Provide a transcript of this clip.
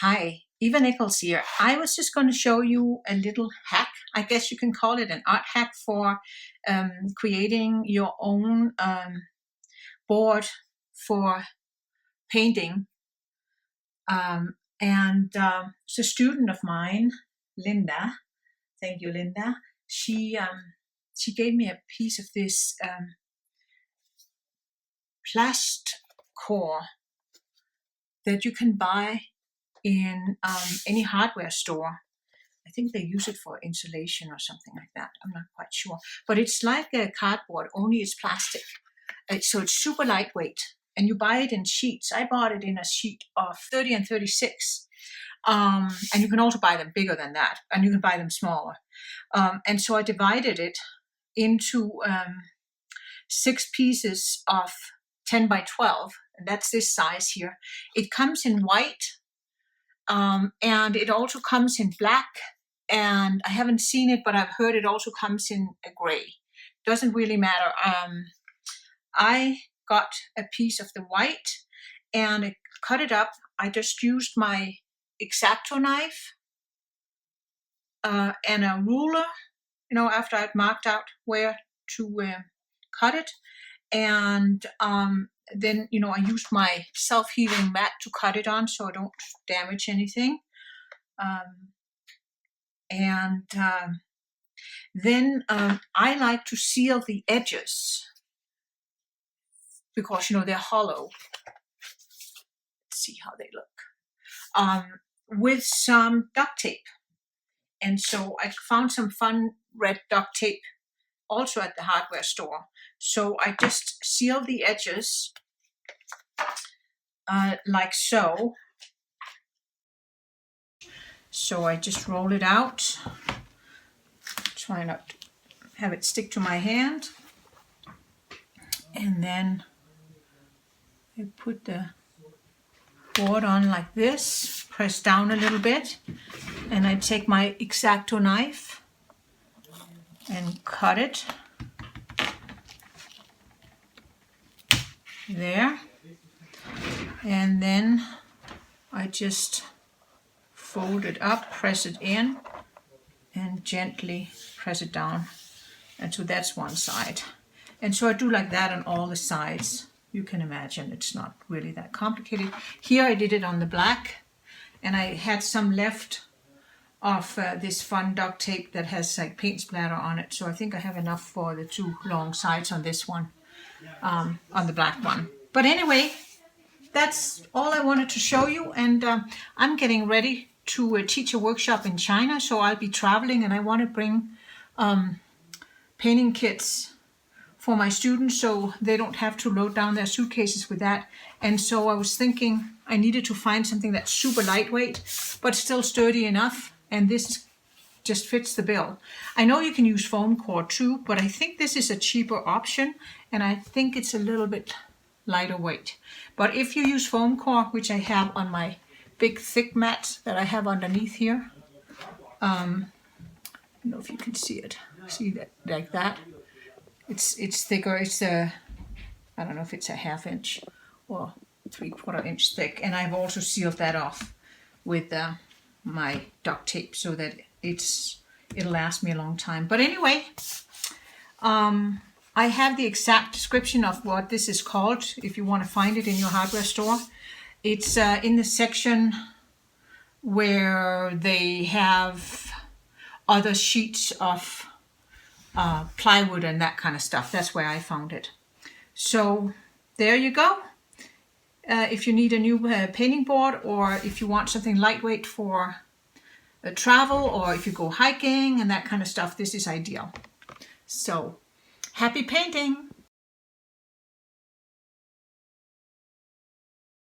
Hi, Eva Nichols here. I was just going to show you a little hack. I guess you can call it an art hack for creating your own board for painting. It's a student of mine, Linda. Thank you, Linda. She gave me a piece of this plastcore that you can buy in any hardware store. I think they use it for insulation or something like that. I'm not quite sure. But it's like a cardboard, only it's plastic. So it's super lightweight. And you buy it in sheets. I bought it in a sheet of 30 and 36. And you can also buy them bigger than that. And you can buy them smaller. And so I divided it into 6 pieces of 10 by 12. And that's this size here. It comes in white. And it also comes in black, and I haven't seen it, but I've heard it also comes in a gray. Doesn't really matter. I got a piece of the white and I cut it up. I just used my X-Acto knife and a ruler, after I'd marked out where to cut it. And then, I used my self-healing mat to cut it on so I don't damage anything. Then I like to seal the edges because, they're hollow. Let's see how they look. With some duct tape. And so I found some fun red duct tape also at the hardware store. So I just seal the edges like so. So I just roll it out, try not to have it stick to my hand. And then I put the board on like this, press down a little bit, and I take my X-Acto knife and cut it. There. And then I just fold it up, press it in, and gently press it down. And so that's one side. And so I do like that on all the sides. You can imagine it's not really that complicated. Here I did it on the black, and I had some left of this fun duct tape that has like paint splatter on it. So I think I have enough for the 2 long sides on this one, on the black one. But anyway, that's all I wanted to show you. And I'm getting ready to teach a workshop in China. So I'll be traveling, and I want to bring painting kits for my students so they don't have to load down their suitcases with that. And so I was thinking I needed to find something that's super lightweight, but still sturdy enough. And this just fits the bill. I know you can use foam core too, but I think this is a cheaper option. And I think it's a little bit lighter weight. But if you use foam core, which I have on my big thick mat that I have underneath here, I don't know if you can see it. See that like that? It's thicker. It's I don't know if it's a 1/2 inch or 3/4 inch thick. And I've also sealed that off with my duct tape so that it'll last me a long time. But anyway, I have the exact description of what this is called if you want to find it in your hardware store. It's in the section where they have other sheets of plywood and that kind of stuff. That's where I found it. So there you go. If you need a new painting board, or if you want something lightweight for travel, or if you go hiking and that kind of stuff, this is ideal. So happy painting!